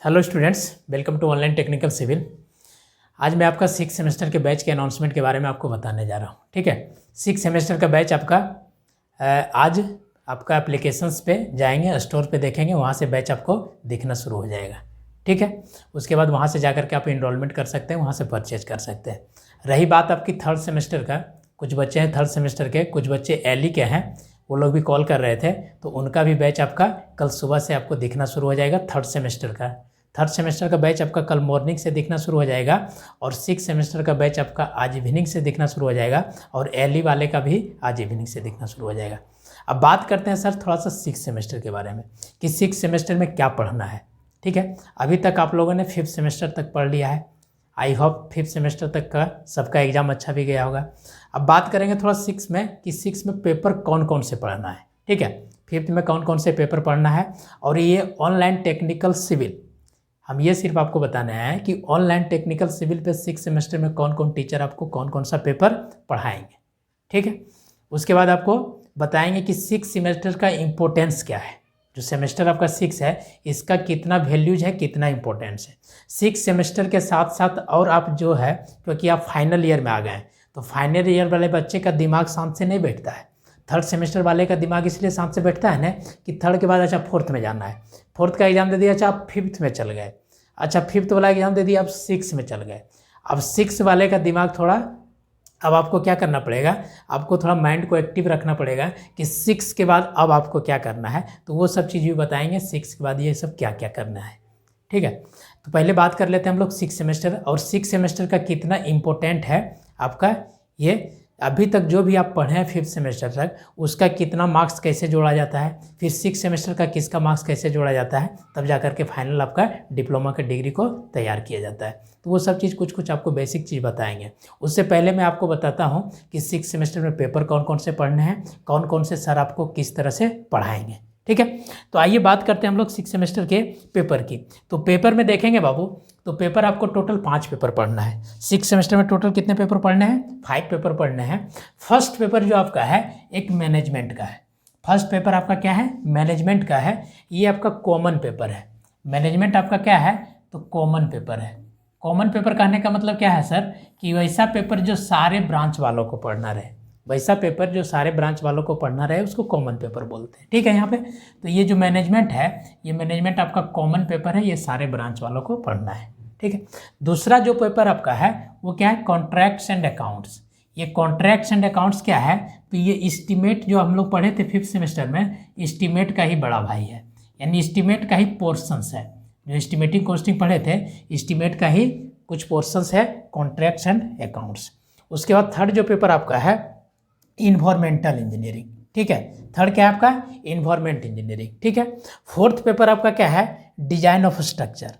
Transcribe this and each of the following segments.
Hello students, welcome to online technical civil. आज मैं आपका 6 सेमेस्टर के बैच के अनाउंसमेंट के बारे में आपको बताने जा रहा हूँ। ठीक है, 6 सेमेस्टर का बैच आपका आज आपका एप्लीकेशंस पे जाएंगे, स्टोर पे देखेंगे, वहाँ से बैच आपको दिखना शुरू हो जाएगा। ठीक है, उसके बाद वहाँ से जाकर के आप इनरोलमेंट कर सकते हैं, वहाँ से परचेज कर सकते हैं। रही बात आपकी थर्ड सेमेस्टर का, कुछ बच्चे हैं थर्ड सेमेस्टर के, कुछ बच्चे एली के हैं, वो लोग भी कॉल कर रहे थे, तो उनका भी बैच आपका कल सुबह से आपको दिखना शुरू हो जाएगा। थर्ड सेमेस्टर का बैच आपका कल मॉर्निंग से दिखना शुरू हो जाएगा और 6 सेमेस्टर का बैच आपका आज इवनिंग से दिखना शुरू हो जाएगा और एली वाले का भी आज इवनिंग से दिखना शुरू हो जाएगा। अब बात करते हैं सर थोड़ा सा 6 सेमेस्टर के बारे में कि 6 सेमेस्टर में क्या पढ़ना है। ठीक है, अभी तक आप लोगों ने 5th सेमेस्टर तक पढ़ लिया है। आई होप 5th सेमेस्टर तक का सबका एग्जाम अच्छा भी गया होगा। अब बात करेंगे थोड़ा 6 में कि 6 में पेपर कौन कौन से पढ़ना है। ठीक है, 5th में कौन कौन से पेपर पढ़ना है और ये ऑनलाइन टेक्निकल सिविल, हम ये सिर्फ आपको बताना है कि ऑनलाइन टेक्निकल सिविल पे 6 सेमेस्टर में कौन कौन टीचर आपको कौन कौन सा पेपर पढ़ाएंगे। ठीक है, उसके बाद आपको बताएंगे कि 6 सेमेस्टर का इम्पोर्टेंस क्या है। जो सेमेस्टर आपका 6 है इसका कितना वैल्यूज है, कितना इंपॉर्टेंस है। 6 सेमेस्टर के साथ साथ और आप जो है, क्योंकि आप फाइनल ईयर में आ गए हैं तो फाइनल ईयर वाले बच्चे का दिमाग शांत से नहीं बैठता है। थर्ड सेमेस्टर वाले का दिमाग इसलिए शांत से बैठता है ना कि थर्ड के बाद अच्छा 4th में जाना है, 4th का एग्जाम दे दिया, अच्छा आप 5th में चल गए, अच्छा 5th वाला एग्जाम दे दिया, आप 6 में चल गए। अब 6 वाले का दिमाग थोड़ा, अब आपको क्या करना पड़ेगा, आपको थोड़ा माइंड को एक्टिव रखना पड़ेगा कि 6 के बाद अब आपको क्या करना है, तो वो सब चीज़ भी बताएंगे 6 के बाद ये सब क्या क्या करना है। ठीक है, तो पहले बात कर लेते हैं हम लोग 6 सेमेस्टर और 6 सेमेस्टर का कितना इम्पोर्टेंट है आपका ये। अभी तक जो भी आप पढ़े हैं 5th सेमेस्टर तक उसका कितना मार्क्स कैसे जोड़ा जाता है, फिर 6 सेमेस्टर का किसका मार्क्स कैसे जोड़ा जाता है, तब जाकर के फाइनल आपका डिप्लोमा के डिग्री को तैयार किया जाता है। तो वो सब चीज़ कुछ आपको बेसिक चीज़ बताएंगे। उससे पहले मैं आपको बताता हूँ कि 6 सेमेस्टर में पेपर कौन कौन से पढ़ने हैं, कौन कौन से सर आपको किस तरह से पढ़ाएंगे। ठीक है, तो आइए बात करते हैं हम लोग 6 सेमेस्टर के पेपर की। तो पेपर में देखेंगे बाबू, तो पेपर आपको टोटल 5 पेपर पढ़ना है। 6 सेमेस्टर में टोटल कितने पेपर पढ़ने हैं? 5 पेपर पढ़ने हैं। फर्स्ट पेपर जो आपका है एक मैनेजमेंट का है। फर्स्ट पेपर आपका क्या है? मैनेजमेंट का है। ये आपका कॉमन पेपर है। मैनेजमेंट आपका क्या है? तो कॉमन पेपर है। कॉमन पेपर कहने का मतलब क्या है सर, कि वैसा पेपर जो सारे ब्रांच वालों को पढ़ना रहे, वैसा पेपर जो सारे ब्रांच वालों को पढ़ना रहे उसको कॉमन पेपर बोलते हैं। ठीक है, यहाँ पे तो ये जो मैनेजमेंट है, ये मैनेजमेंट आपका कॉमन पेपर है, ये सारे ब्रांच वालों को पढ़ना है। ठीक है, दूसरा जो पेपर आपका है वो क्या है? Contracts and accounts. ये कॉन्ट्रैक्ट्स एंड अकाउंट्स क्या है? तो ये एस्टीमेट जो हम लोग पढ़े थे 5th सेमेस्टर में, एस्टीमेट का ही बड़ा भाई है, यानी एस्टीमेट का ही पोर्शंस है। जो एस्टीमेटिंग कॉस्टिंग पढ़े थे, एस्टीमेट का ही कुछ पोर्शंस है कॉन्ट्रैक्ट्स एंड अकाउंट्स। उसके बाद थर्ड जो पेपर आपका है इन्वायरमेंटल इंजीनियरिंग। ठीक है, थर्ड क्या है आपका? Environment engineering. ठीक है, फोर्थ पेपर आपका क्या है? Design of structure.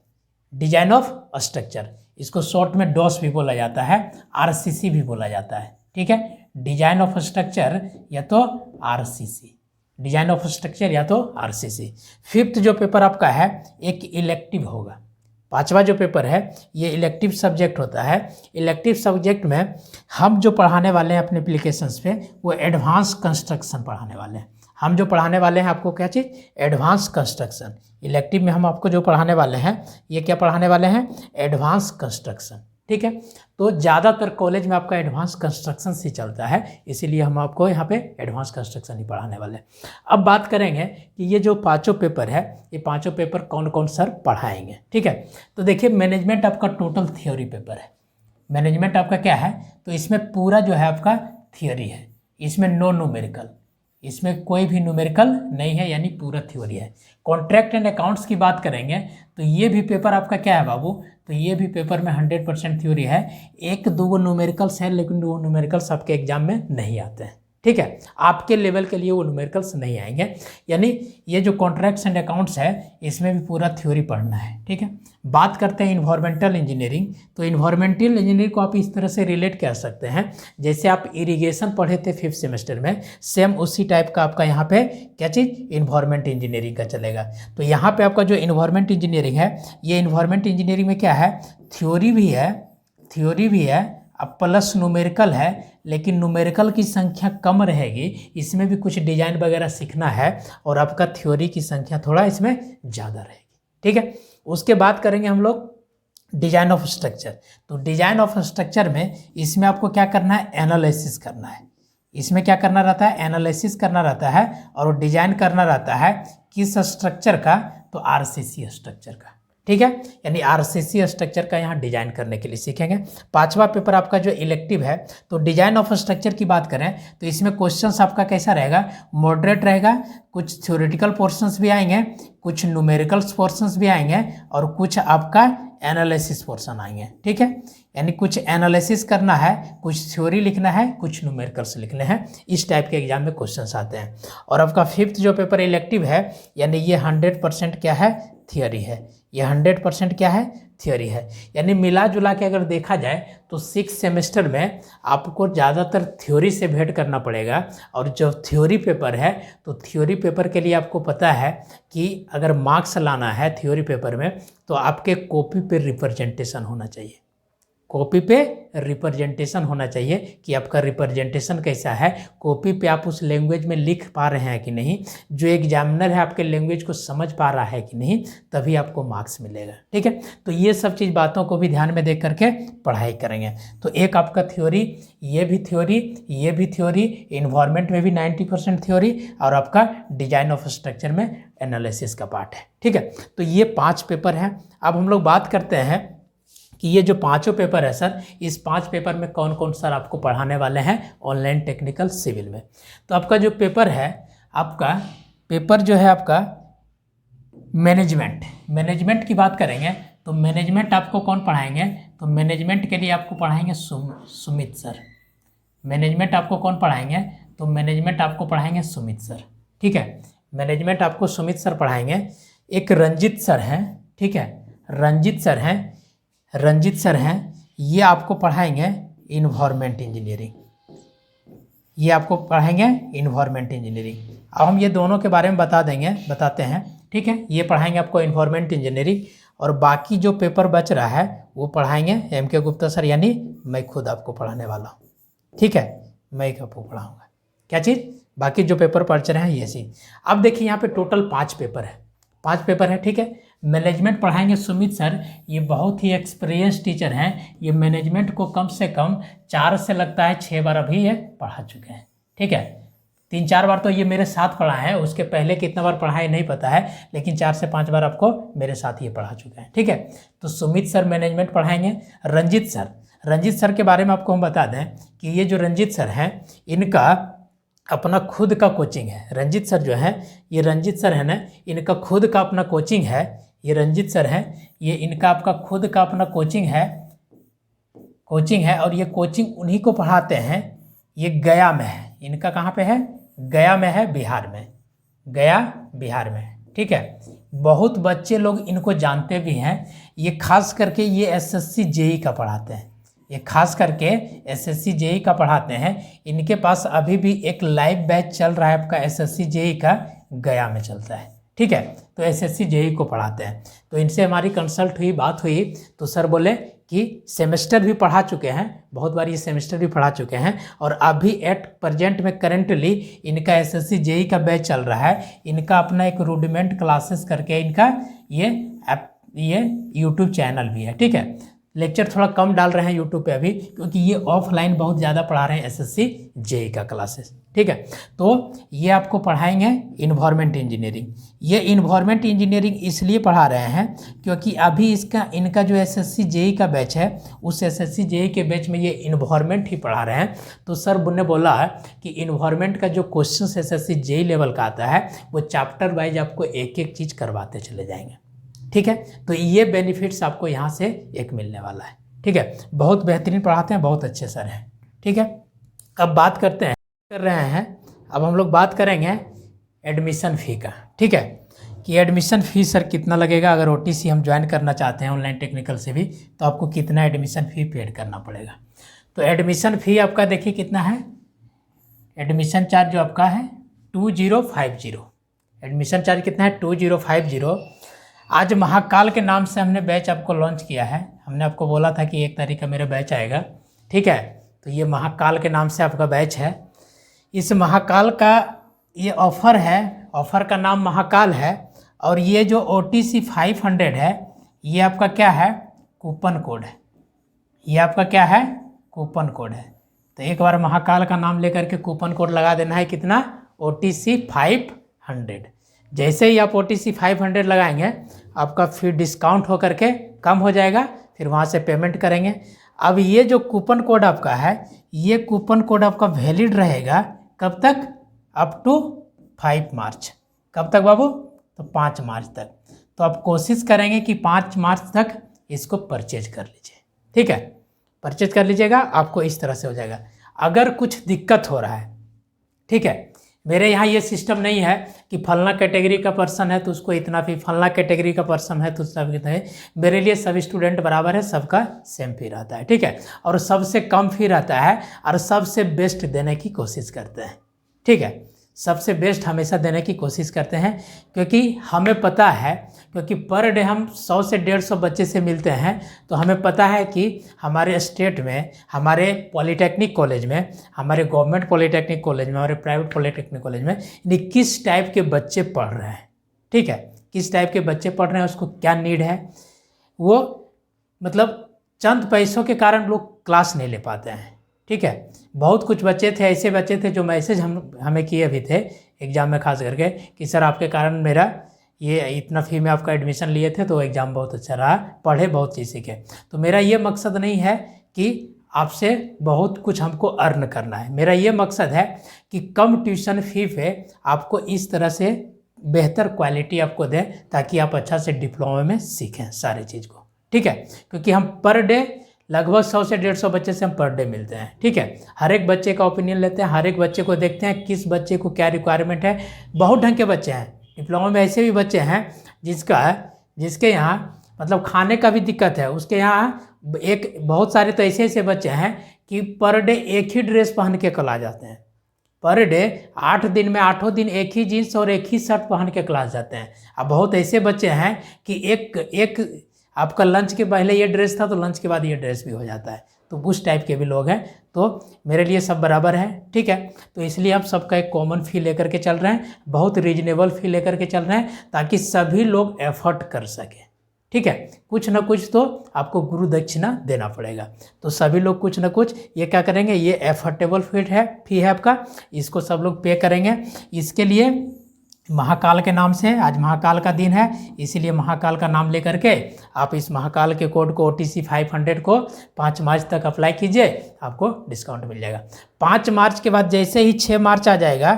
Design of structure, इसको शॉर्ट में डॉस भी बोला जाता है, आरसीसी भी बोला जाता है। ठीक है, डिजाइन ऑफ स्ट्रक्चर या तो आरसीसी, डिजाइन ऑफ स्ट्रक्चर या तो आरसीसी। फिफ्थ जो पेपर आपका है एक इलेक्टिव होगा। 5वां जो पेपर है ये इलेक्टिव सब्जेक्ट होता है। इलेक्टिव सब्जेक्ट में हम जो पढ़ाने वाले हैं अपने एप्लीकेशंस पे वो एडवांस कंस्ट्रक्शन पढ़ाने वाले हैं। हम जो पढ़ाने वाले हैं आपको क्या चीज़? Advance construction. इलेक्टिव में हम आपको जो पढ़ाने वाले हैं ये क्या पढ़ाने वाले हैं? Advance construction. ठीक है, तो ज़्यादातर कॉलेज में आपका एडवांस कंस्ट्रक्शन ही चलता है, इसीलिए हम आपको यहाँ पे एडवांस कंस्ट्रक्शन ही पढ़ाने वाले हैं। अब बात करेंगे कि ये जो 5 पेपर है, ये 5 पेपर कौन कौन सर पढ़ाएंगे। ठीक है, तो देखिए मैनेजमेंट आपका टोटल थ्योरी पेपर है। मैनेजमेंट आपका क्या है? तो इसमें पूरा जो है आपका थ्योरी है, इसमें नो न्यूमेरिकल, इसमें कोई भी न्यूमेरिकल नहीं है, यानी पूरा थ्योरी है। कॉन्ट्रैक्ट एंड अकाउंट्स की बात करेंगे तो ये भी पेपर आपका क्या है बाबू? तो ये भी पेपर में 100% थ्योरी है। 1-2 न्यूमेरिकल्स है, लेकिन वो न्यूमेरिकल्स आपके एग्जाम में नहीं आते हैं। ठीक है, आपके लेवल के लिए वो न्यूमेरिकल्स नहीं आएंगे। यानी ये जो कॉन्ट्रैक्ट्स एंड अकाउंट्स है इसमें भी पूरा थ्योरी पढ़ना है। ठीक है, बात करते हैं इन्वायरमेंटल इंजीनियरिंग। तो इन्वायरमेंटल इंजीनियरिंग को आप इस तरह से रिलेट कर सकते हैं जैसे आप इरिगेशन पढ़े थे 5th सेमेस्टर में, सेम उसी टाइप का आपका यहाँ पे क्या चीज़? इन्वायरमेंट इंजीनियरिंग का चलेगा। तो यहाँ पे आपका जो इन्वायरमेंट इंजीनियरिंग है, ये इन्वायरमेंट इंजीनियरिंग में क्या है? थ्योरी भी है अब प्लस न्यूमेरिकल है, लेकिन न्यूमेरिकल की संख्या कम रहेगी, इसमें भी कुछ डिजाइन वगैरह सीखना है और आपका थ्योरी की संख्या थोड़ा इसमें ज़्यादा रहेगी। ठीक है। उसके बाद करेंगे हम लोग डिजाइन ऑफ स्ट्रक्चर। तो डिजाइन ऑफ स्ट्रक्चर में इसमें आपको क्या करना है, एनालिसिस करना है। इसमें क्या करना रहता है, एनालिसिस करना रहता है और डिजाइन करना रहता है किस स्ट्रक्चर का, तो आरसीसी स्ट्रक्चर का। ठीक है, यानी आरसीसी स्ट्रक्चर का यहाँ डिजाइन करने के लिए सीखेंगे। पांचवा पेपर आपका जो इलेक्टिव है, तो डिजाइन ऑफ स्ट्रक्चर की बात करें तो इसमें क्वेश्चंस आपका कैसा रहेगा, मॉडरेट रहेगा। कुछ थ्योरेटिकल पोर्शंस भी आएंगे, कुछ न्यूमेरिकल्स पोर्शंस भी आएंगे और कुछ आपका एनालिसिस पोर्शन आएंगे। ठीक है, यानी कुछ एनालिसिस करना है, कुछ थ्योरी लिखना है, कुछ न्यूमेरिकल्स लिखने हैं। इस टाइप के एग्जाम में क्वेश्चंस आते हैं। और आपका फिफ्थ जो पेपर इलेक्टिव है, यानी ये 100% क्या है, थियोरी है। ये 100% क्या है, थियोरी है। यानी मिला जुला के अगर देखा जाए तो 6 सेमेस्टर में आपको ज़्यादातर थ्योरी से भेंट करना पड़ेगा। और जो थ्योरी पेपर है, तो थ्योरी पेपर के लिए आपको पता है कि अगर मार्क्स लाना है थ्योरी पेपर में, तो आपके कॉपी पे रिप्रेजेंटेशन होना चाहिए। कॉपी पे रिप्रेजेंटेशन होना चाहिए कि आपका रिप्रेजेंटेशन कैसा है, कॉपी पे आप उस लैंग्वेज में लिख पा रहे हैं कि नहीं, जो एग्जामिनर है आपके लैंग्वेज को समझ पा रहा है कि नहीं, तभी आपको मार्क्स मिलेगा। ठीक है, तो ये सब चीज़ बातों को भी ध्यान में देख करके पढ़ाई करेंगे। तो एक आपका थ्योरी, ये भी थ्योरी, ये भी थ्योरी, इन्वायरमेंट में भी 90% थ्योरी, और आपका डिजाइन ऑफ स्ट्रक्चर में एनालिसिस का पार्ट है। ठीक है, तो ये 5 पेपर हैं। अब हम लोग बात करते हैं कि ये जो 5 पेपर है सर, इस 5 पेपर में कौन कौन सर आपको पढ़ाने वाले हैं ऑनलाइन टेक्निकल सिविल में। तो आपका जो पेपर है, आपका पेपर जो है आपका मैनेजमेंट की बात करेंगे तो मैनेजमेंट आपको कौन पढ़ाएंगे, तो मैनेजमेंट के लिए आपको पढ़ाएंगे सुमित सर। मैनेजमेंट आपको कौन पढ़ाएंगे, तो मैनेजमेंट आपको पढ़ाएंगे सुमित सर। ठीक है, मैनेजमेंट आपको सुमित सर पढ़ाएंगे। एक रंजित सर हैं, ठीक है, रंजित सर हैं, ये आपको पढ़ाएंगे इन्वायरमेंट इंजीनियरिंग। ये आपको पढ़ाएंगे इन्वायरमेंट इंजीनियरिंग। अब हम ये दोनों के बारे में बताते हैं। ठीक है, ये पढ़ाएंगे आपको इन्वायरमेंट इंजीनियरिंग, और बाकी जो पेपर बच रहा है वो पढ़ाएंगे MK गुप्ता सर, यानी मैं खुद आपको पढ़ाने वाला हूँ। ठीक है, मैं आपको पढ़ाऊँगा क्या चीज़, बाकी जो पेपर पढ़ रहे हैं ये चीज़। अब देखिए यहाँ पे टोटल 5 पेपर है, 5 पेपर है। ठीक है, मैनेजमेंट पढ़ाएंगे सुमित सर, ये बहुत ही एक्सपीरियंस टीचर हैं। ये मैनेजमेंट को कम से कम 4 से लगता है 6 बार अभी ये पढ़ा चुके हैं। ठीक है, 3-4 बार तो ये मेरे साथ पढ़ा है, उसके पहले कितना बार पढ़ा है नहीं पता है, लेकिन 4 से 5 बार आपको मेरे साथ ये पढ़ा चुके हैं। ठीक है, तो सुमित सर मैनेजमेंट पढ़ाएंगे। रंजित सर के बारे में आपको हम बता दें कि ये जो रंजित सर हैं, इनका अपना खुद का कोचिंग है। रंजित सर जो है, ये रंजित सर है ना, इनका खुद का अपना कोचिंग है। ये रंजित सर हैं, ये इनका आपका खुद का अपना कोचिंग है और ये कोचिंग उन्हीं को पढ़ाते हैं। ये गया में है, इनका कहाँ पे है, गया में है, बिहार में। ठीक है, बहुत बच्चे लोग इनको जानते भी हैं। ये खास करके ये SSC JEE का पढ़ाते हैं। SSC JEE का पढ़ाते हैं। इनके पास अभी भी एक लाइव बैच चल रहा है आपका SSC JEE का, गया में चलता है। ठीक है, तो SSC JEE को पढ़ाते हैं। तो इनसे हमारी कंसल्ट हुई, बात हुई, तो सर बोले कि सेमेस्टर भी पढ़ा चुके हैं, बहुत बार ये सेमेस्टर भी पढ़ा चुके हैं, और अभी एट प्रेजेंट में करेंटली इनका SSC JEE का बैच चल रहा है। इनका अपना एक रूडिमेंट क्लासेस करके इनका ये यूट्यूब चैनल भी है। ठीक है, लेक्चर थोड़ा कम डाल रहे हैं यूट्यूब पे अभी, क्योंकि ये ऑफलाइन बहुत ज़्यादा पढ़ा रहे हैं SSC JEE का क्लासेस। ठीक है, तो ये आपको पढ़ाएंगे इन्वायरमेंट इंजीनियरिंग। ये इन्वायरमेंट इंजीनियरिंग इसलिए पढ़ा रहे हैं क्योंकि अभी इनका जो SSC JEE का बैच है, उस SSC JEE के बैच में ये इन्वायरमेंट ही पढ़ा रहे हैं। तो सर ने बोला कि इन्वायरमेंट का जो क्वेश्चन SSC JEE लेवल का आता है, वो चैप्टर वाइज आपको एक एक चीज़ करवाते चले जाएंगे। ठीक है, तो ये बेनिफिट्स आपको यहाँ से एक मिलने वाला है। ठीक है, बहुत बेहतरीन पढ़ाते हैं, बहुत अच्छे सर हैं। ठीक है, अब बात कर रहे हैं, अब हम लोग बात करेंगे एडमिशन फ़ी का। ठीक है, कि एडमिशन फ़ी सर कितना लगेगा, अगर OTC हम ज्वाइन करना चाहते हैं ऑनलाइन टेक्निकल से भी, तो आपको कितना एडमिशन फ़ी पेड करना पड़ेगा। तो एडमिशन फ़ी आपका देखिए कितना है, एडमिशन चार्ज जो आपका है 2050। एडमिशन चार्ज कितना है, 2050। आज महाकाल के नाम से हमने बैच आपको लॉन्च किया है। हमने आपको बोला था कि 1 तारीख का मेरा बैच आएगा। ठीक है, तो ये महाकाल के नाम से आपका बैच है। इस महाकाल का ये ऑफ़र है, ऑफ़र का नाम महाकाल है, और ये जो OTC 500 है ये आपका क्या है, कूपन कोड है। ये आपका क्या है, कूपन कोड है। तो एक बार महाकाल का नाम लेकर के कूपन कोड लगा देना है, कितना, OTC 500। जैसे ही आप OTC 500 लगाएंगे आपका फिर डिस्काउंट होकर के कम हो जाएगा, फिर वहाँ से पेमेंट करेंगे। अब ये जो कूपन कोड आपका है, ये कूपन कोड आपका वैलिड रहेगा कब तक, अप टू 5 मार्च। कब तक बाबू, तो 5 मार्च तक। तो आप कोशिश करेंगे कि 5 मार्च तक इसको परचेज कर लीजिए, ठीक है, परचेज कर लीजिएगा, आपको इस तरह से हो जाएगा। अगर कुछ दिक्कत हो रहा है, ठीक है, मेरे यहाँ ये सिस्टम नहीं है कि फलना कैटेगरी का पर्सन है तो उसको इतना फी, फलना कैटेगरी का पर्सन है तो उसका कितना है। मेरे लिए सभी स्टूडेंट बराबर है, सबका सेम फी रहता है, ठीक है, और सबसे कम फी रहता है और सबसे बेस्ट देने की कोशिश करते हैं, ठीक है, सबसे बेस्ट हमेशा देने की कोशिश करते हैं। क्योंकि हमें पता है, क्योंकि पर डे हम 100 से 150 बच्चे से मिलते हैं, तो हमें पता है कि हमारे स्टेट में, हमारे पॉलीटेक्निक कॉलेज में, हमारे गवर्नमेंट पॉलीटेक्निक कॉलेज में, हमारे प्राइवेट पॉलीटेक्निक कॉलेज में किस टाइप के बच्चे पढ़ रहे हैं, ठीक है, किस टाइप के बच्चे पढ़ रहे हैं, उसको क्या नीड है। वो मतलब चंद पैसों के कारण लोग क्लास नहीं ले पाते हैं, ठीक है। बहुत कुछ बच्चे थे, ऐसे बच्चे थे जो मैसेज हमें किए भी थे एग्ज़ाम में खास करके कि सर आपके कारण मेरा ये इतना फी में आपका एडमिशन लिए थे तो एग्ज़ाम बहुत अच्छा रहा, पढ़े, बहुत चीज़ सीखे। तो मेरा ये मकसद नहीं है कि आपसे बहुत कुछ हमको अर्न करना है, मेरा ये मकसद है कि कम ट्यूशन फी पे आपको इस तरह से बेहतर क्वालिटी आपको दें ताकि आप अच्छा से डिप्लोमा में सीखें सारी चीज़ को, ठीक है। क्योंकि हम पर डे लगभग 100 से 150 बच्चे से हम पर डे मिलते हैं, ठीक है। हर एक बच्चे का ओपिनियन लेते हैं, हर एक बच्चे को देखते हैं किस बच्चे को क्या रिक्वायरमेंट है। बहुत ढंग के बच्चे हैं डिप्लोमा में, ऐसे भी बच्चे हैं जिसके यहाँ मतलब खाने का भी दिक्कत है, उसके यहाँ एक बहुत सारे तो ऐसे बच्चे हैं कि पर डे एक ही ड्रेस पहन के कल आ जाते हैं। पर डे 8 दिन में 8 दिन एक ही जीन्स और एक ही शर्ट पहन के क्लास जाते हैं। अब बहुत ऐसे बच्चे हैं कि एक आपका लंच के पहले ये ड्रेस था तो लंच के बाद ये ड्रेस भी हो जाता है, तो उस टाइप के भी लोग हैं। तो मेरे लिए सब बराबर है, ठीक है। तो इसलिए आप सबका एक कॉमन फी लेकर के चल रहे हैं, बहुत रीजनेबल फी लेकर के चल रहे हैं ताकि सभी लोग एफर्ट कर सकें, ठीक है। कुछ ना कुछ तो आपको गुरु दक्षिणा देना पड़ेगा, तो सभी लोग कुछ ना कुछ ये क्या करेंगे, ये एफर्टेबल फी है आपका, इसको सब लोग पे करेंगे। इसके लिए महाकाल के नाम से, आज महाकाल का दिन है इसीलिए महाकाल का नाम लेकर के आप इस महाकाल के कोड को OTC 500 को 5 मार्च तक अप्लाई कीजिए, आपको डिस्काउंट मिल जाएगा। 5 मार्च के बाद जैसे ही 6 मार्च आ जाएगा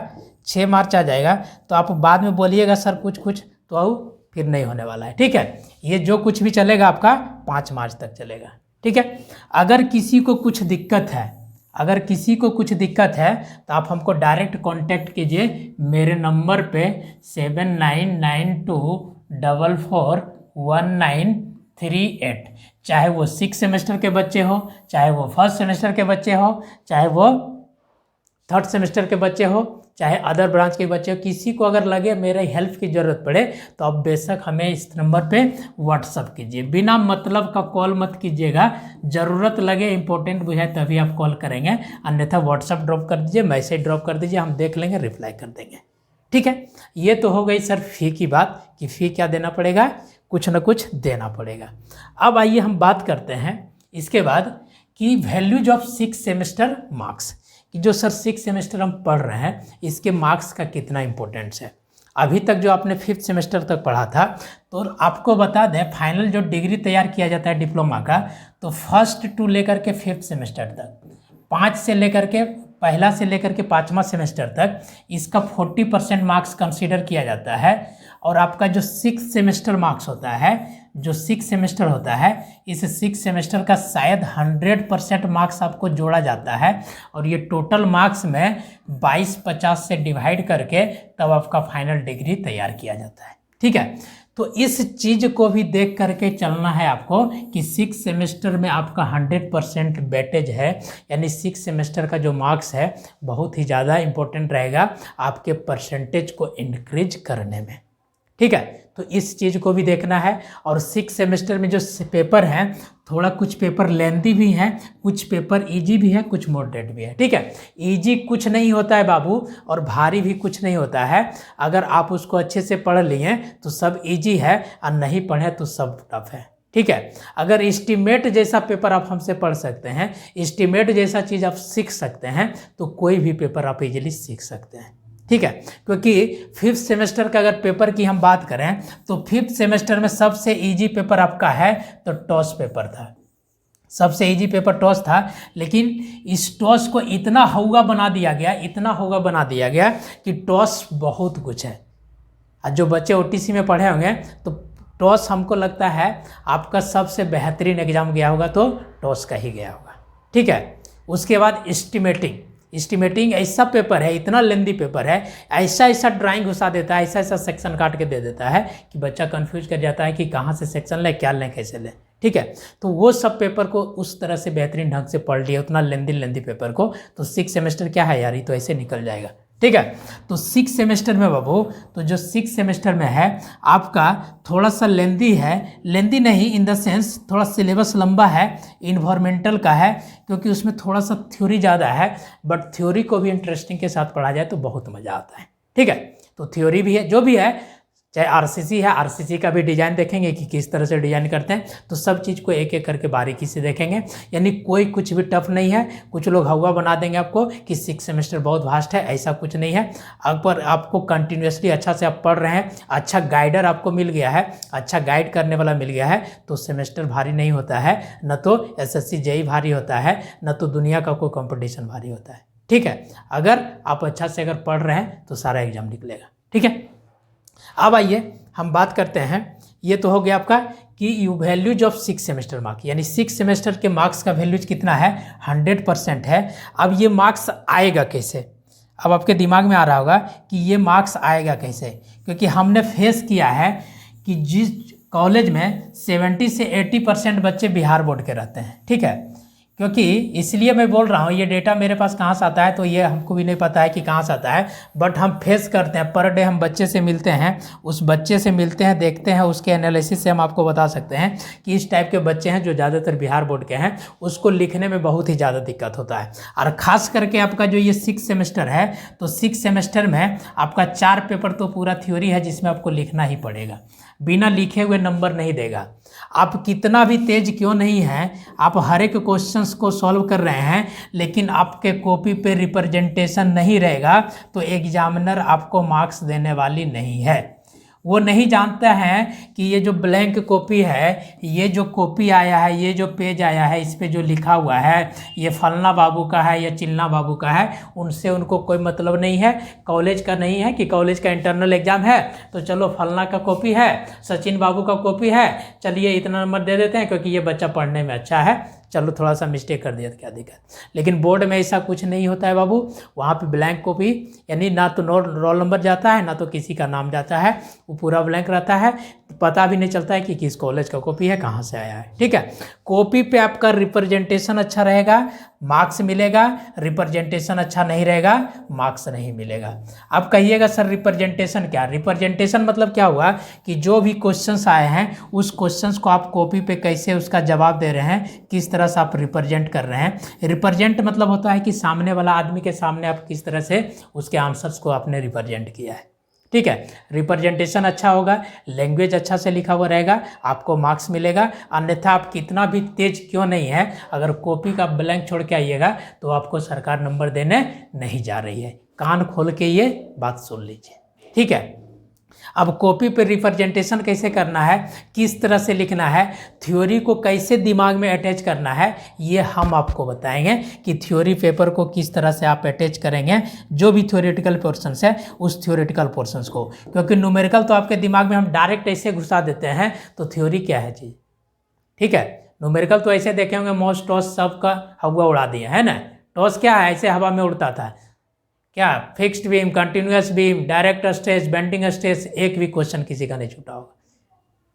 तो आप बाद में बोलिएगा सर कुछ तो आओ, फिर नहीं होने वाला है, ठीक है। ये जो कुछ भी चलेगा आपका 5 मार्च तक चलेगा, ठीक है। अगर किसी को कुछ दिक्कत है तो आप हमको डायरेक्ट कांटेक्ट कीजिए मेरे नंबर पे 7992441938। चाहे वो 6 सेमेस्टर के बच्चे हो, चाहे वो 1st सेमेस्टर के बच्चे हो, चाहे वो 3rd सेमेस्टर के बच्चे हो, चाहे अदर ब्रांच के बच्चे हो, किसी को अगर लगे मेरे हेल्प की ज़रूरत पड़े तो आप बेशक हमें इस नंबर पे व्हाट्सअप कीजिए। बिना मतलब का कॉल मत कीजिएगा, ज़रूरत लगे, इंपॉर्टेंट बुझाए तभी आप कॉल करेंगे, अन्यथा व्हाट्सअप ड्रॉप कर दीजिए, मैसेज ड्रॉप कर दीजिए, हम देख लेंगे, रिप्लाई कर देंगे, ठीक है। ये तो हो गई सर फ़ी की बात कि फ़ी क्या देना पड़ेगा, कुछ ना कुछ देना पड़ेगा। अब आइए हम बात करते हैं इसके बाद कि वैल्यूज ऑफ 6 सेमेस्टर मार्क्स, कि जो सर 6 सेमेस्टर हम पढ़ रहे हैं इसके मार्क्स का कितना इंपॉर्टेंस है। अभी तक जो आपने 5th सेमेस्टर तक पढ़ा था, तो आपको बता दें फाइनल जो डिग्री तैयार किया जाता है डिप्लोमा का, तो 1st टू लेकर के 5th सेमेस्टर तक, 5 से लेकर के पहला से लेकर के 5वां सेमेस्टर तक इसका 40% मार्क्स कंसीडर किया जाता है। और आपका जो 6 सेमेस्टर मार्क्स होता है, जो 6 सेमेस्टर होता है, इस 6 सेमेस्टर का शायद 100% मार्क्स आपको जोड़ा जाता है और ये टोटल मार्क्स में 22-50 से डिवाइड करके तब आपका फाइनल डिग्री तैयार किया जाता है, ठीक है। तो इस चीज़ को भी देख करके चलना है आपको कि 6 सेमेस्टर में आपका 100% वेटेज है, यानी 6 सेमेस्टर का जो मार्क्स है बहुत ही ज़्यादा इम्पोर्टेंट रहेगा आपके परसेंटेज को इंक्रीज करने में, ठीक है। तो इस चीज़ को भी देखना है। और 6 सेमेस्टर में जो पेपर हैं थोड़ा कुछ पेपर लेंथी भी हैं, कुछ पेपर इजी भी है, कुछ मॉडरेट भी है। ठीक है, इजी कुछ नहीं होता है बाबू और भारी भी कुछ नहीं होता है। अगर आप उसको अच्छे से पढ़ लिए तो सब इजी है और नहीं पढ़े तो सब टफ है। ठीक है, अगर एस्टीमेट जैसा पेपर आप हमसे पढ़ सकते हैं, एस्टीमेट जैसा चीज़ आप सीख सकते हैं तो कोई भी पेपर आप इजीली सीख सकते हैं। ठीक है, क्योंकि 5th सेमेस्टर का अगर पेपर की हम बात करें तो 5th सेमेस्टर में सबसे इजी पेपर आपका है तो टॉस पेपर था। सबसे इजी पेपर टॉस था, लेकिन इस टॉस को इतना हौगा बना दिया गया, इतना हौगा बना दिया गया कि टॉस बहुत कुछ है। जो बच्चे OTC में पढ़े होंगे तो टॉस हमको लगता है आपका सबसे बेहतरीन एग्जाम गया होगा तो टॉस का ही गया होगा। ठीक है, उसके बाद एस्टिमेटिंग ऐसा पेपर है, इतना लेंदी पेपर है, ऐसा ड्राइंग घुसा देता है, ऐसा सेक्शन काट के दे देता है कि बच्चा कंफ्यूज कर जाता है कि कहाँ से सेक्शन लें, क्या लें, कैसे लें। ठीक है, तो वो सब पेपर को उस तरह से बेहतरीन ढंग से पढ़ लिया, उतना लेंदी पेपर को, तो 6 सेमेस्टर क्या है यार, ये तो ऐसे निकल जाएगा। ठीक है, तो 6 सेमेस्टर में बाबू, तो जो 6 सेमेस्टर में है आपका थोड़ा सा लेंदी है, लेंदी नहीं इन द सेंस थोड़ा सिलेबस लंबा है, इन्वायरमेंटल का है, क्योंकि उसमें थोड़ा सा थ्योरी ज़्यादा है, बट थ्योरी को भी इंटरेस्टिंग के साथ पढ़ा जाए तो बहुत मज़ा आता है। ठीक है, तो थ्योरी भी है, जो भी है, चाहे RCC है, RCC का भी डिज़ाइन देखेंगे कि किस तरह से डिज़ाइन करते हैं, तो सब चीज़ को एक एक करके बारीकी से देखेंगे। यानी कोई कुछ भी टफ नहीं है। कुछ लोग हवा बना देंगे आपको कि 6 सेमेस्टर बहुत वास्ट है, ऐसा कुछ नहीं है। पर आपको कंटिन्यूसली अच्छा से आप पढ़ रहे हैं, अच्छा गाइडर आपको मिल गया है, अच्छा गाइड करने वाला मिल गया है, तो सेमेस्टर भारी नहीं होता है। न तो SSC JEE भारी होता है, न तो दुनिया का कोई कॉम्पिटिशन भारी होता है। ठीक है, अगर आप अच्छा से अगर पढ़ रहे हैं तो सारा एग्जाम निकलेगा। ठीक है, अब आइए हम बात करते हैं, ये तो हो गया आपका कि you values of 6 semester marks, यानी 6 सेमेस्टर के मार्क्स का वैल्यूज कितना है, 100% है। अब ये मार्क्स आएगा कैसे, अब आपके दिमाग में आ रहा होगा कि ये मार्क्स आएगा कैसे, क्योंकि हमने फेस किया है कि जिस कॉलेज में 70 से 80% बच्चे बिहार बोर्ड के रहते हैं। ठीक है, क्योंकि इसलिए मैं बोल रहा हूँ, ये डेटा मेरे पास कहाँ से आता है तो ये हमको भी नहीं पता है कि कहाँ से आता है, बट हम फेस करते हैं, पर डे हम बच्चे से मिलते हैं, उस बच्चे से मिलते हैं, देखते हैं, उसके एनालिसिस से हम आपको बता सकते हैं कि इस टाइप के बच्चे हैं जो ज़्यादातर बिहार बोर्ड के हैं, उसको लिखने में बहुत ही ज़्यादा दिक्कत होता है। और ख़ास करके आपका जो ये 6 सेमेस्टर है, तो 6 सेमेस्टर में आपका 4 पेपर तो पूरा थ्योरी है जिसमें आपको लिखना ही पड़ेगा, बिना लिखे हुए नंबर नहीं देगा। आप कितना भी तेज क्यों नहीं हैं, आप हर एक क्वेश्चंस को सॉल्व कर रहे हैं, लेकिन आपके कॉपी पे रिप्रेजेंटेशन नहीं रहेगा तो एग्जामिनर आपको मार्क्स देने वाली नहीं है। वो नहीं जानता है कि ये जो ब्लैंक कॉपी है, ये जो कॉपी आया है, ये जो पेज आया है, इस पे जो लिखा हुआ है ये फलना बाबू का है या चिल्ला बाबू का है, उनसे उनको कोई मतलब नहीं है। कॉलेज का नहीं है कि कॉलेज का इंटरनल एग्जाम है तो चलो फलना का कॉपी है, सचिन बाबू का कॉपी है, चलिए इतना नंबर दे देते हैं क्योंकि ये बच्चा पढ़ने में अच्छा है, चलो थोड़ा सा मिस्टेक कर दिया तो क्या दिक्कत। लेकिन बोर्ड में ऐसा कुछ नहीं होता है बाबू, वहाँ पे ब्लैंक कॉपी, यानी ना तो रोल नंबर जाता है ना तो किसी का नाम जाता है, वो पूरा ब्लैंक रहता है, पता भी नहीं चलता है कि किस कॉलेज का कॉपी है, कहाँ से आया है। ठीक है, कॉपी पे आपका रिप्रेजेंटेशन अच्छा रहेगा, मार्क्स मिलेगा, रिप्रेजेंटेशन अच्छा नहीं रहेगा, मार्क्स नहीं मिलेगा। आप कहिएगा सर रिप्रेजेंटेशन क्या, रिप्रेजेंटेशन मतलब क्या हुआ कि जो भी क्वेश्चंस आए हैं उस क्वेश्चंस को आप कॉपी पे कैसे उसका जवाब दे रहे हैं, किस तरह से आप रिप्रेजेंट कर रहे हैं। रिप्रेजेंट मतलब होता है कि सामने वाला आदमी के सामने आप किस तरह से उसके आंसर्स को आपने रिप्रेजेंट किया है। ठीक है, रिप्रेजेंटेशन अच्छा होगा, लैंग्वेज अच्छा से लिखा हुआ रहेगा, आपको मार्क्स मिलेगा। अन्यथा आप कितना भी तेज क्यों नहीं है, अगर कॉपी का ब्लैंक छोड़ के आइएगा तो आपको सरकार नंबर देने नहीं जा रही है। कान खोल के ये बात सुन लीजिए। ठीक है, अब कॉपी पे रिप्रेजेंटेशन कैसे करना है, किस तरह से लिखना है, थ्योरी को कैसे दिमाग में अटैच करना है, ये हम आपको बताएंगे कि थ्योरी पेपर को किस तरह से आप अटैच करेंगे, जो भी थ्योरेटिकल पोर्शंस है उस थ्योरेटिकल पोर्शंस को। क्योंकि न्यूमेरिकल तो आपके दिमाग में हम डायरेक्ट ऐसे घुसा देते हैं, तो थ्योरी क्या है चीज़। ठीक है, न्यूमेरिकल तो ऐसे देखे होंगे, मॉस टॉस सबका हवा उड़ा दिया है ना। टॉस क्या है, ऐसे हवा में उड़ता था, क्या fixed beam, continuous beam, direct stress, bending stress, एक भी क्वेश्चन किसी का नहीं छूटा होगा।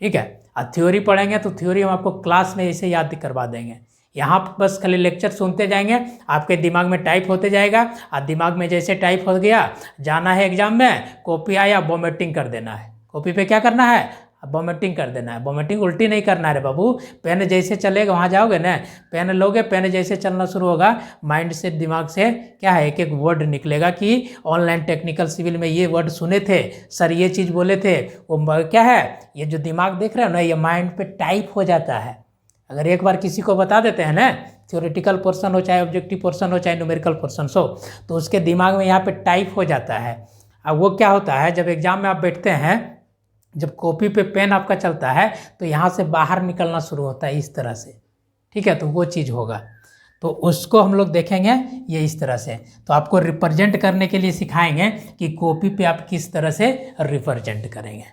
ठीक है, अब थ्योरी पढ़ेंगे तो थ्योरी हम आपको क्लास में ऐसे याद करवा देंगे, यहाँ पर बस खाली लेक्चर सुनते जाएंगे, आपके दिमाग में टाइप होते जाएगा, और दिमाग में जैसे टाइप हो गया, जाना है एग्जाम में, कॉपी आया वॉमिटिंग कर देना है, कॉपी पे क्या करना है, वॉमिटिंग कर देना है। वॉमिटिंग उल्टी नहीं करना है रे बाबू, पेन जैसे चलेगा वहाँ जाओगे ना, पेन लोगे, पेन जैसे चलना शुरू होगा, माइंड से दिमाग से क्या है एक एक वर्ड निकलेगा कि ऑनलाइन टेक्निकल सिविल में ये वर्ड सुने थे सर, ये चीज़ बोले थे, वो क्या है, ये जो दिमाग देख रहे हो ना, ये माइंड पे टाइप हो जाता है। अगर एक बार किसी को बता देते हैं ना, थ्योरेटिकल पोर्शन हो चाहे ऑब्जेक्टिव पोर्शन हो चाहे न्यूमेरिकल पोर्शन हो, तो उसके दिमाग में यहाँ पे टाइप हो जाता है। अब वो क्या होता है, जब एग्जाम में आप बैठते हैं, जब कॉपी पे पेन आपका चलता है तो यहाँ से बाहर निकलना शुरू होता है इस तरह से, ठीक है, तो वो चीज़ होगा, तो उसको हम लोग देखेंगे ये इस तरह से। तो आपको रिप्रेजेंट करने के लिए सिखाएंगे कि कॉपी पे आप किस तरह से रिप्रेजेंट करेंगे,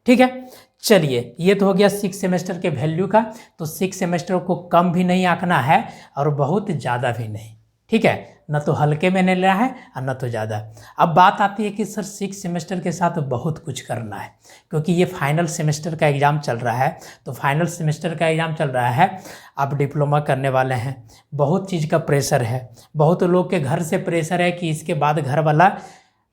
ठीक है। चलिए, ये तो हो गया 6 सेमेस्टर के वैल्यू का। तो 6 सेमेस्टर को कम भी नहीं आंकना है और बहुत ज़्यादा भी नहीं, ठीक है, न तो हल्के में नहीं लेना है और न तो ज़्यादा। अब बात आती है कि सर 6 सेमेस्टर के साथ बहुत कुछ करना है, क्योंकि ये फाइनल सेमेस्टर का एग्ज़ाम चल रहा है। तो फाइनल सेमेस्टर का एग्ज़ाम चल रहा है, आप डिप्लोमा करने वाले हैं, बहुत चीज़ का प्रेशर है, बहुत लोग के घर से प्रेशर है कि इसके बाद घर वाला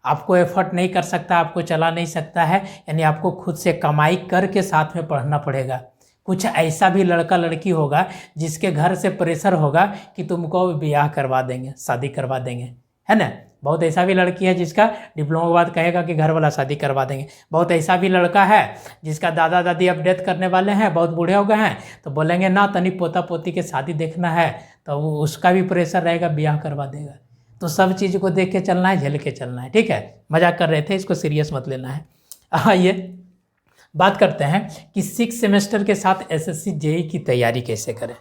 आपको एफर्ट नहीं कर सकता, आपको चला नहीं सकता है, यानी आपको खुद से कमाई करके साथ में पढ़ना पड़ेगा। कुछ ऐसा भी लड़का लड़की होगा जिसके घर से प्रेशर होगा कि तुमको ब्याह करवा देंगे, शादी करवा देंगे, है ना। बहुत ऐसा भी लड़की है जिसका डिप्लोमा के बाद कहेगा कि घर वाला शादी करवा देंगे। बहुत ऐसा भी लड़का है जिसका दादा दादी अब डेथ करने वाले हैं, बहुत बूढ़े हो गए हैं, तो बोलेंगे ना तनी पोता पोती के शादी देखना है, तो उसका भी प्रेशर रहेगा, ब्याह करवा देगा। तो सब चीज़ को देख के चलना है, झेल के चलना है, ठीक है। मजाक कर रहे थे, इसको सीरियस मत लेना है। आइए बात करते हैं कि 6 सेमेस्टर के साथ एसएससी जेई की तैयारी कैसे करें,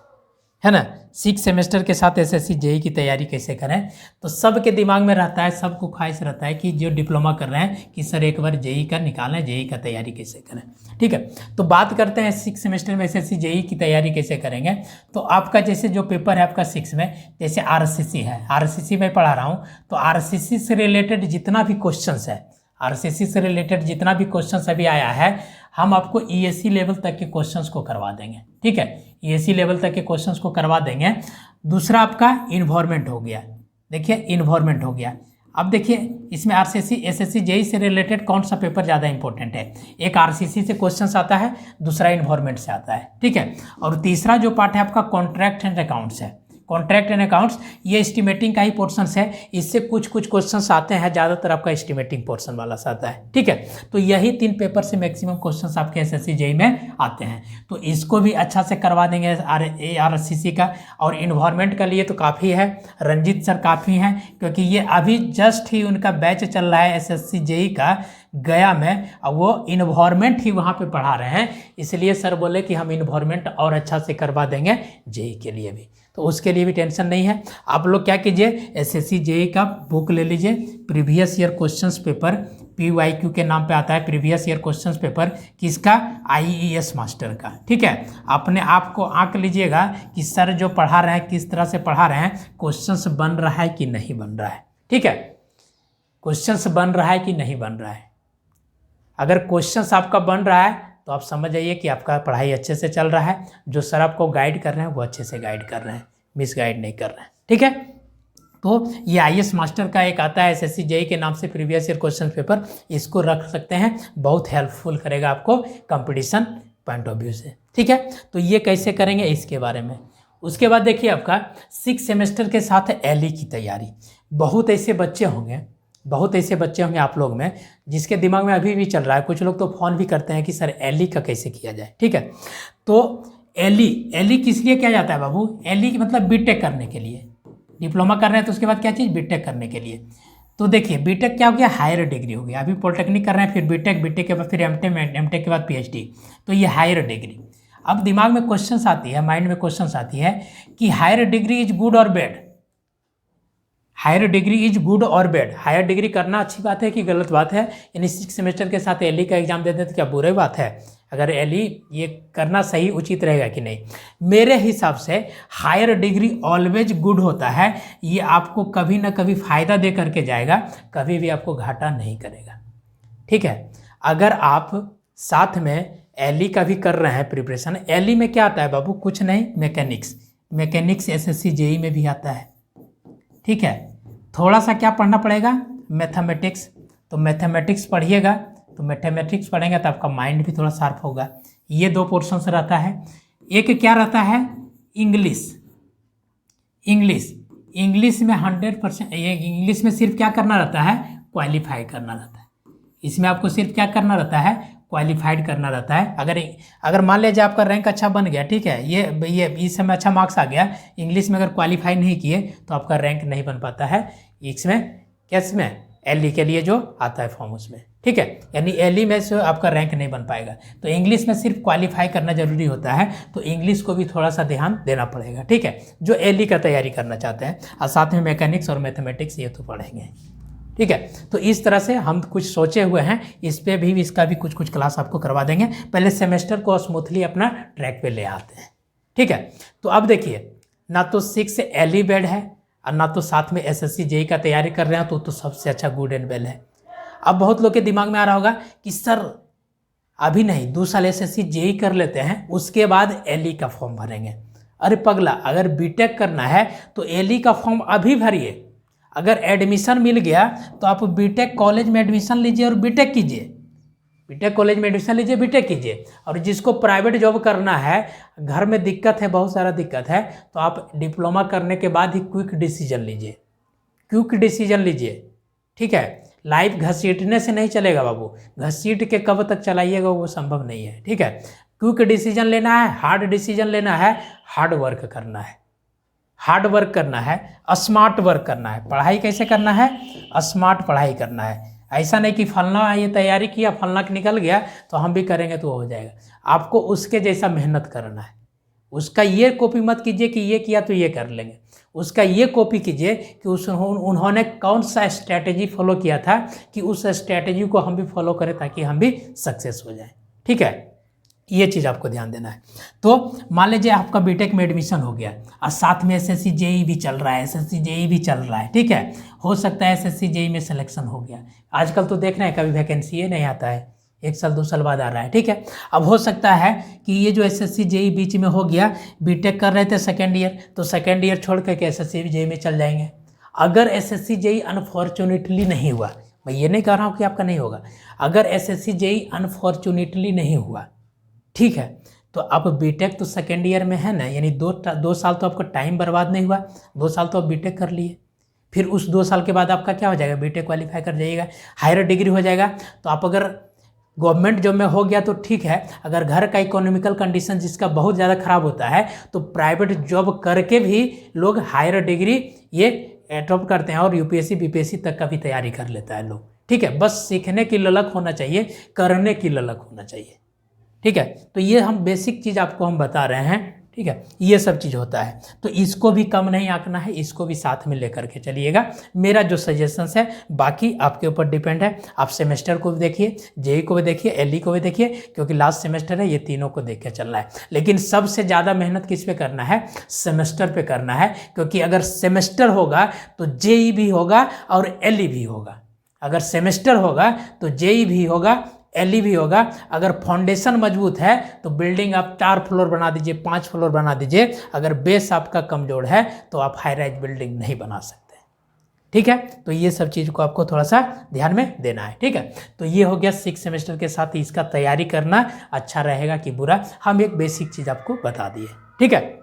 है ना। 6 सेमेस्टर के साथ एसएससी जेई की तैयारी कैसे करें, तो सबके दिमाग में रहता है, सबको ख्वाहिश रहता है कि जो डिप्लोमा कर रहे हैं कि सर एक बार जेई का निकालें, जेई का तैयारी कैसे करें, ठीक है। तो बात करते हैं 6 सेमेस्टर में एसएससी जेई की तैयारी कैसे करेंगे। तो आपका जैसे जो पेपर है आपका 6 में, जैसे आरसीसी है, आरसीसी में पढ़ा रहा हूँ, तो आरसीसी से रिलेटेड जितना भी क्वेश्चन है, आरसीसी से रिलेटेड जितना भी क्वेश्चन अभी आया है, हम आपको ईएससी लेवल तक के क्वेश्चंस को करवा देंगे, ठीक है, ईएससी लेवल तक के क्वेश्चंस को करवा देंगे। दूसरा आपका इन्वायरमेंट हो गया, देखिए इन्वायरमेंट हो गया। अब देखिए इसमें आरसीसी एसएससी जेई से रिलेटेड कौन सा पेपर ज़्यादा इंपॉर्टेंट है, एक आरसीसी से क्वेश्चंस आता है, दूसरा इन्वायरमेंट से आता है, ठीक है। और तीसरा जो पार्ट है आपका कॉन्ट्रैक्ट एंड अकाउंट्स है। कॉन्ट्रैक्ट एंड अकाउंट्स ये एस्टिमेटिंग का ही पोर्शन है, इससे कुछ कुछ क्वेश्चंस आते हैं, ज़्यादातर आपका एस्टिमेटिंग पोर्शन वाला से आता है, ठीक है। तो यही 3 पेपर से मैक्सिमम क्वेश्चंस आपके एसएससी जेई में आते हैं, तो इसको भी अच्छा से करवा देंगे आरसीसी का। और इन्वायरमेंट के लिए तो काफ़ी है, रंजीत सर काफ़ी हैं, क्योंकि ये अभी जस्ट ही उनका बैच चल रहा है एसएससी जेई का गया में, और वो इन्वायरमेंट ही वहाँ पे पढ़ा रहे हैं, इसलिए सर बोले कि हम इन्वायरमेंट और अच्छा से करवा देंगे जेई के लिए भी, तो उसके लिए भी टेंशन नहीं है। आप लोग क्या कीजिए, एसएससी जेई का बुक ले लीजिए, previous year questions paper, PYQ के नाम पे आता है प्रीवियस ईयर क्वेश्चंस पेपर, किसका, IES मास्टर का, ठीक है। अपने आप को आंक लीजिएगा कि सर जो पढ़ा रहे हैं किस तरह से पढ़ा रहे हैं, क्वेश्चंस बन रहा है कि नहीं बन रहा है, ठीक है, क्वेश्चंस बन रहा है कि नहीं बन रहा है। अगर क्वेश्चंस आपका बन रहा है तो आप समझ जाइए कि आपका पढ़ाई अच्छे से चल रहा है, जो सर आपको गाइड कर रहे हैं वो अच्छे से गाइड कर रहे हैं, मिस गाइड नहीं कर रहे हैं, ठीक है। तो ये IES मास्टर का एक आता है एसएससी जेई के नाम से प्रीवियस ईयर क्वेश्चन पेपर, इसको रख सकते हैं, बहुत हेल्पफुल करेगा आपको कंपटीशन पॉइंट ऑफ व्यू से, ठीक है। तो ये कैसे करेंगे इसके बारे में। उसके बाद देखिए आपका 6 सेमेस्टर के साथ LE की तैयारी। बहुत ऐसे बच्चे होंगे, बहुत ऐसे बच्चे होंगे आप लोग में जिसके दिमाग में अभी भी चल रहा है, कुछ लोग तो फ़ोन भी करते हैं कि सर LE का कैसे किया जाए, ठीक है। तो LE किस लिए किया जाता है बाबू, LE की मतलब बीटेक करने के लिए, डिप्लोमा कर रहे हैं तो उसके बाद क्या चीज़, बीटेक करने के लिए। तो देखिए बीटेक क्या हो गया, हायर डिग्री हो गया, अभी पॉलिटेक्निक कर रहे हैं, फिर बीटेक के बाद फिर एमटेक के बाद PhD, तो ये हायर डिग्री। अब दिमाग में क्वेश्चंस आती है, माइंड में क्वेश्चंस आती है कि हायर डिग्री इज गुड और bad, higher degree is good और बैड, हायर डिग्री करना अच्छी बात है कि गलत बात है, यानी 6 सेमेस्टर के साथ LE का एग्जाम देते तो क्या बुरी बात है, अगर LE ये करना सही उचित रहेगा कि नहीं। मेरे हिसाब से हायर डिग्री ऑलवेज गुड होता है, ये आपको कभी ना कभी फ़ायदा दे करके जाएगा, कभी भी आपको घाटा नहीं करेगा, ठीक है। अगर आप साथ में LE का भी कर रहे हैं प्रिपरेशन, LE में क्या आता है बाबू, कुछ नहीं, मैकेनिक्स एसएससी जेई में भी आता है, ठीक है। थोड़ा सा क्या पढ़ना पड़ेगा, मैथमेटिक्स, तो मैथमेटिक्स पढ़िएगा, तो मैथमेटिक्स पढ़ेंगे तो आपका माइंड भी थोड़ा शार्प होगा। ये 2 पोर्शन से रहता है। एक क्या रहता है, इंग्लिश। इंग्लिश में 100%, ये इंग्लिश में सिर्फ क्या करना रहता है, क्वालिफाई करना रहता है। इसमें आपको सिर्फ क्या करना रहता है, क्वालिफाइड करना रहता है। अगर मान लीजिए आपका रैंक अच्छा बन गया, ठीक है, ये इस समय अच्छा मार्क्स आ गया, इंग्लिश में अगर क्वालिफाई नहीं किए तो आपका रैंक नहीं बन पाता है। इसमें कैसे में एलई के लिए जो आता है फॉर्म उसमें, ठीक है, यानी एलई में से आपका रैंक नहीं बन पाएगा। तो इंग्लिश में सिर्फ क्वालिफाई करना जरूरी होता है, तो इंग्लिश को भी थोड़ा सा ध्यान देना पड़ेगा, ठीक है, जो एलई का तैयारी करना चाहते हैं। और साथ में मैकेनिक्स और मैथमेटिक्स ये तो पढ़ेंगे, ठीक है। तो इस तरह से हम कुछ सोचे हुए हैं, इस पर भी इसका भी कुछ क्लास आपको करवा देंगे। पहले सेमेस्टर को स्मूथली अपना ट्रैक पे ले आते हैं, ठीक है। तो अब देखिए, ना तो 6 एलई बेड है और ना तो साथ में एसएससी जेई का तैयारी कर रहे हैं, तो सबसे अच्छा गुड एंड वेल है। अब बहुत लोग के दिमाग में आ रहा होगा कि सर अभी नहीं, 2 साल एसएससी जेई कर लेते हैं, उसके बाद एलई का फॉर्म भरेंगे। अरे पगला, अगर बीटेक करना है तो एलई का फॉर्म अभी भरिए। अगर एडमिशन मिल गया तो आप बीटेक कॉलेज में एडमिशन लीजिए और बीटेक कीजिए, बीटेक कॉलेज में एडमिशन लीजिए, बीटेक कीजिए। और जिसको प्राइवेट जॉब करना है, घर में दिक्कत है, बहुत सारा दिक्कत है, तो आप डिप्लोमा करने के बाद ही क्विक डिसीजन लीजिए, ठीक है। लाइफ घसीटने से नहीं चलेगा बाबू, घसीट के कब तक चलाइएगा वो संभव नहीं है, ठीक है। क्विक डिसीजन लेना है, हार्ड डिसीजन लेना है, हार्ड वर्क करना है, स्मार्ट वर्क करना है। पढ़ाई कैसे करना है, स्मार्ट पढ़ाई करना है। ऐसा नहीं कि फलना ये तैयारी किया, फलना निकल गया तो हम भी करेंगे तो हो जाएगा। आपको उसके जैसा मेहनत करना है। उसका ये कॉपी मत कीजिए कि ये किया तो ये कर लेंगे, उसका ये कॉपी कीजिए कि उन्होंने कौन सा स्ट्रैटेजी फॉलो किया था, कि उस स्ट्रैटेजी को हम भी फॉलो करें ताकि हम भी सक्सेस हो जाएं, ठीक है। ये चीज़ आपको ध्यान देना है। तो मान लीजिए आपका बीटेक में एडमिशन हो गया और साथ में एसएससी जेई भी चल रहा है, ठीक है। हो सकता है एसएससी जेई में सिलेक्शन हो गया। आजकल तो देख रहे हैं कभी वैकेंसी ही नहीं आता है, 1 साल 2 साल बाद आ रहा है, ठीक है। अब हो सकता है कि ये जो एसएससी जेई बीच में हो गया, बीटेक कर रहे थे सेकेंड ईयर, तो सेकेंड ईयर छोड़ करके एसएससी जेई में चल जाएंगे। अगर एसएससी जेई अनफॉर्चुनेटली नहीं हुआ, मैं ये नहीं कह रहा हूँ कि आपका नहीं होगा, अगर एसएससी जेई अनफॉर्चुनेटली नहीं हुआ, ठीक है, तो आप बीटेक तो सेकेंड ईयर में है ना, यानी 2 साल तो आपका टाइम बर्बाद नहीं हुआ, 2 साल तो आप बीटेक कर लिए। फिर उस 2 साल के बाद आपका क्या हो जाएगा, बीटेक क्वालिफाई कर जाइएगा, हायर डिग्री हो जाएगा। तो आप अगर गवर्नमेंट जॉब में हो गया तो ठीक है, अगर घर का इकोनॉमिकल कंडीशन जिसका बहुत ज़्यादा खराब होता है, तो प्राइवेट जॉब करके भी लोग हायर डिग्री ये ड्रॉप करते हैं और यूपीएससी बीपीएससी तक का भी तैयारी कर लेता है लोग, ठीक है। बस सीखने की ललक होना चाहिए, करने की ललक होना चाहिए, ठीक है। तो ये हम बेसिक चीज़ आपको हम बता रहे हैं, ठीक है। ये सब चीज़ होता है, तो इसको भी कम नहीं आंकना है, इसको भी साथ में लेकर के चलिएगा। मेरा जो सजेशंस है, बाकी आपके ऊपर डिपेंड है। आप सेमेस्टर को भी देखिए, जेई को भी देखिए, एलई को भी देखिए, क्योंकि लास्ट सेमेस्टर है, ये तीनों को देख के चलना है। लेकिन सबसे ज़्यादा मेहनत किस पे करना है, सेमेस्टर पे करना है, क्योंकि अगर सेमेस्टर होगा तो जेई भी होगा और एलई भी होगा। अगर सेमेस्टर होगा तो जेई भी होगा, एलई भी होगा। अगर फाउंडेशन मजबूत है तो बिल्डिंग आप 4 फ्लोर बना दीजिए, 5 फ्लोर बना दीजिए। अगर बेस आपका कमजोर है तो आप हाई राइज बिल्डिंग नहीं बना सकते, ठीक है। तो ये सब चीज़ को आपको थोड़ा सा ध्यान में देना है, ठीक है। तो ये हो गया 6 सेमेस्टर के साथ इसका तैयारी करना अच्छा रहेगा कि बुरा, हम एक बेसिक चीज़ आपको बता दिए, ठीक है।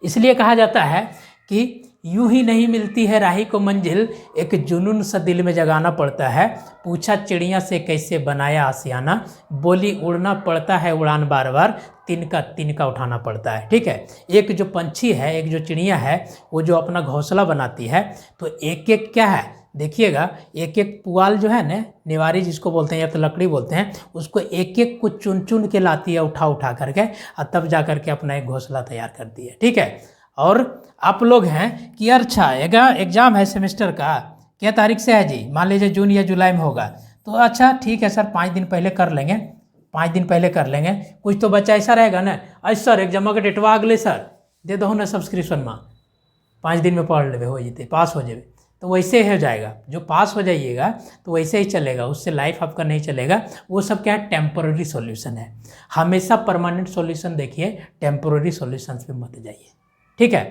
इसलिए कहा जाता है कि यूं ही नहीं मिलती है राही को मंजिल, एक जुनून सा दिल में जगाना पड़ता है। पूछा चिड़िया से कैसे बनाया आशियाना, बोली उड़ना पड़ता है उड़ान बार बार, तिनका उठाना पड़ता है, ठीक है। एक जो पंछी है, एक जो चिड़िया है, वो जो अपना घोंसला बनाती है, तो एक एक क्या है देखिएगा, एक एक पुआल जो है ना, निवारी जिसको बोलते हैं या तो लकड़ी बोलते हैं, उसको एक एक को चुन चुन के लाती है, उठा करके, और तब जा करके अपना एक घोंसला तैयार करती है, ठीक है। और आप लोग हैं कि अच्छा एग्ज़ाम है सेमेस्टर का, क्या तारीख से है जी, मान लीजिए जून या जुलाई में होगा, तो अच्छा ठीक है सर 5 दिन पहले कर लेंगे, 5 दिन पहले कर लेंगे। कुछ तो बच्चा ऐसा रहेगा ना, अरे सर एग्जाम के डेटवा अगले सर दे दो ना सब्सक्रिप्शन में, 5 दिन में पढ़ लेवे, हो जेते पास हो जाए, तो वैसे हो जाएगा। जो पास हो जाइएगा तो वैसे ही चलेगा, उससे लाइफ आपका नहीं चलेगा। वो सब क्या है, टेम्पोररी सॉल्यूशन है। हमेशा परमानेंट सॉल्यूशन देखिए, टेम्पोररी सॉल्यूशन पे मत जाइए, ठीक है।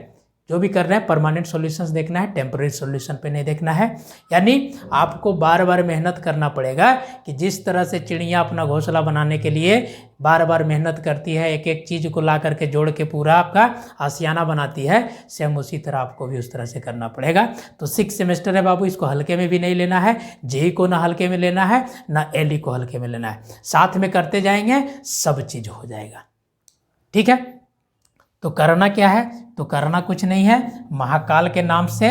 जो भी कर रहे हैं परमानेंट सॉल्यूशंस देखना है, टेम्पररी सॉल्यूशन पे नहीं देखना है। यानी आपको बार बार मेहनत करना पड़ेगा कि जिस तरह से चिड़िया अपना घोंसला बनाने के लिए बार बार मेहनत करती है, एक एक चीज़ को ला करके जोड़ के पूरा आपका आशियाना बनाती है, सेम उसी तरह आपको भी उस तरह से करना पड़ेगा। तो 6 सेमेस्टर है बाबू, इसको हल्के में भी नहीं लेना है, जेई को ना हल्के में लेना है, ना एलई को हल्के में लेना है, साथ में करते जाएंगे सब चीज़ हो जाएगा। ठीक है, तो करना क्या है? तो करना कुछ नहीं है, महाकाल के नाम से,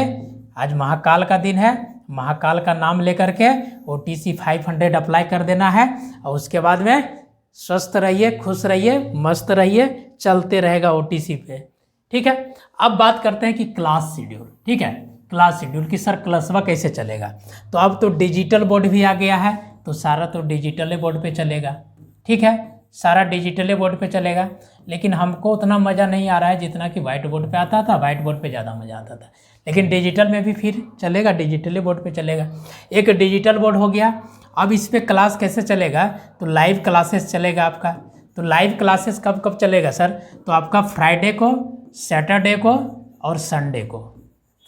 आज महाकाल का दिन है, महाकाल का नाम लेकर के OTC 500 अप्लाई कर देना है और उसके बाद में स्वस्थ रहिए, खुश रहिए, मस्त रहिए, चलते रहेगा OTC पे। ठीक है, अब बात करते हैं कि क्लास शेड्यूल। ठीक है, क्लास शेड्यूल कि सर क्लासवा कैसे चलेगा? तो अब तो डिजिटल बोर्ड भी आ गया है, तो सारा तो डिजिटल बोर्ड पे चलेगा। ठीक है, सारा डिजिटल बोर्ड पे चलेगा, लेकिन हमको उतना मज़ा नहीं आ रहा है जितना कि वाइट बोर्ड पे आता था। वाइट बोर्ड पे ज़्यादा मज़ा आता था, लेकिन डिजिटल में भी फिर चलेगा, डिजिटल बोर्ड पे चलेगा। एक डिजिटल बोर्ड हो गया। अब इस पे क्लास कैसे चलेगा? तो लाइव क्लासेस चलेगा आपका। तो लाइव क्लासेस कब कब चलेगा सर? तो आपका फ्राइडे को, सैटरडे को और संडे को,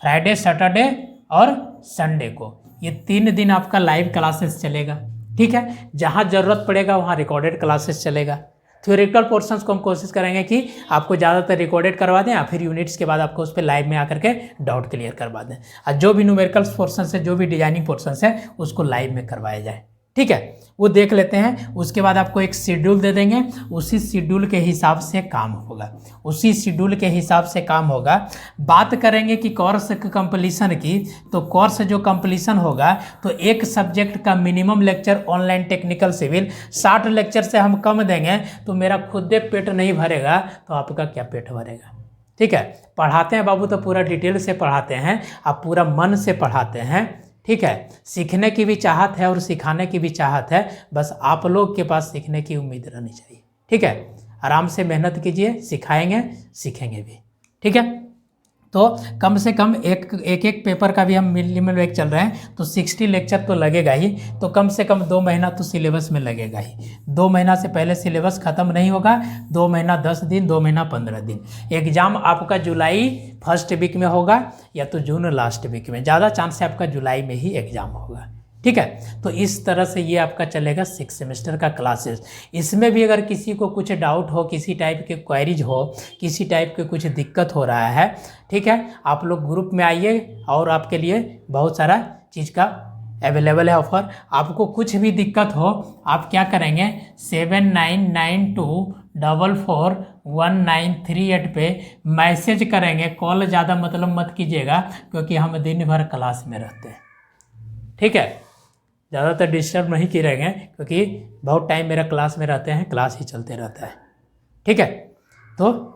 फ्राइडे, सैटरडे और संडे को, ये 3 दिन आपका लाइव क्लासेस चलेगा। ठीक है, जहाँ ज़रूरत पड़ेगा वहाँ रिकॉर्डेड क्लासेस चलेगा। थ्योरेटिकल पोर्शंस को हम कोशिश करेंगे कि आपको ज़्यादातर रिकॉर्डेड करवा दें, या फिर यूनिट्स के बाद आपको उस पर लाइव में आकर के डाउट क्लियर करवा दें, और जो भी न्यूमेरिकल्स पोर्शंस है, जो भी डिजाइनिंग पोर्शंस है, उसको लाइव में करवाया जाए। ठीक है, वो देख लेते हैं। उसके बाद आपको एक शेड्यूल दे देंगे, उसी शेड्यूल के हिसाब से काम होगा, उसी शेड्यूल के हिसाब से काम होगा। बात करेंगे कि कोर्स कंप्लीशन की, तो कोर्स जो कंप्लीशन होगा तो एक सब्जेक्ट का minimum lecture online technical civil 60 lecture से हम कम देंगे तो मेरा खुद पेट नहीं भरेगा, तो आपका क्या पेट भरेगा? ठीक है, पढ़ाते हैं बाबू तो पूरा डिटेल से पढ़ाते हैं, आप पूरा मन से पढ़ाते हैं। ठीक है, सीखने की भी चाहत है और सिखाने की भी चाहत है, बस आप लोग के पास सीखने की उम्मीद रहनी चाहिए। ठीक है, आराम से मेहनत कीजिए, सिखाएंगे, सीखेंगे भी। ठीक है, तो कम से कम एक पेपर का भी हम मिनिमम एक चल रहे हैं, तो 60 लेक्चर तो लगेगा ही, तो कम से कम 2 महीना तो सिलेबस में लगेगा ही। 2 महीना से पहले सिलेबस ख़त्म नहीं होगा, 2 महीना 10 दिन, 2 महीना 15 दिन। एग्ज़ाम आपका जुलाई फर्स्ट वीक में होगा या तो जून लास्ट वीक में, ज़्यादा चांस है आपका जुलाई में ही एग्ज़ाम होगा। ठीक है, तो इस तरह से ये आपका चलेगा 6 सेमेस्टर का क्लासेस। इसमें भी अगर किसी को कुछ डाउट हो, किसी टाइप के क्वेरीज हो, किसी टाइप के कुछ दिक्कत हो रहा है, ठीक है, आप लोग ग्रुप में आइए और आपके लिए बहुत सारा चीज़ का अवेलेबल है ऑफर। आपको कुछ भी दिक्कत हो, आप क्या करेंगे, 7992441938 पे मैसेज करेंगे। कॉल ज़्यादा मतलब मत कीजिएगा, क्योंकि हम दिन भर क्लास में रहते हैं। ठीक है, ज़्यादातर डिस्टर्ब नहीं किए रहेंगे, क्योंकि बहुत टाइम मेरा क्लास में रहते हैं, क्लास ही चलते रहता है। ठीक है, तो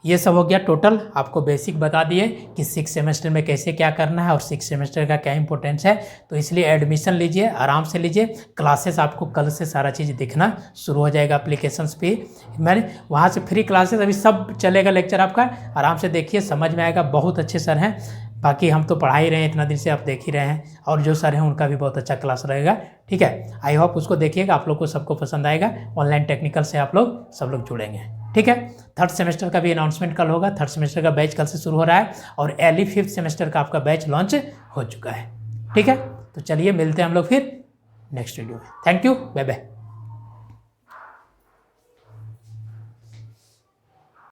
ये सब हो गया टोटल, आपको बेसिक बता दिए कि 6 सेमेस्टर में कैसे क्या करना है और 6 सेमेस्टर का क्या इंपॉर्टेंस है। तो इसलिए एडमिशन लीजिए, आराम से लीजिए। क्लासेस आपको कल से सारा चीज़ दिखना शुरू हो जाएगा एप्लीकेशंस पे, मैंने वहाँ से फ्री क्लासेस अभी सब चलेगा, लेक्चर आपका आराम से देखिए, समझ में आएगा। बहुत अच्छे सर हैं, बाकी हम तो पढ़ा ही रहे हैं, इतना दिन से आप देख ही रहे हैं, और जो सर हैं उनका भी बहुत अच्छा क्लास रहेगा। ठीक है, आई होप उसको देखिएगा, आप लोग को सबको पसंद आएगा। ऑनलाइन टेक्निकल से आप लोग सब लोग जुड़ेंगे। ठीक है, 3rd सेमेस्टर का भी अनाउंसमेंट कल होगा। 3rd सेमेस्टर का बैच कल से शुरू हो रहा है, और एली 5th सेमेस्टर का आपका बैच लॉन्च हो चुका है। ठीक है, तो चलिए मिलते हैं हम लोग फिर नेक्स्ट वीडियो में। Thank you, bye bye.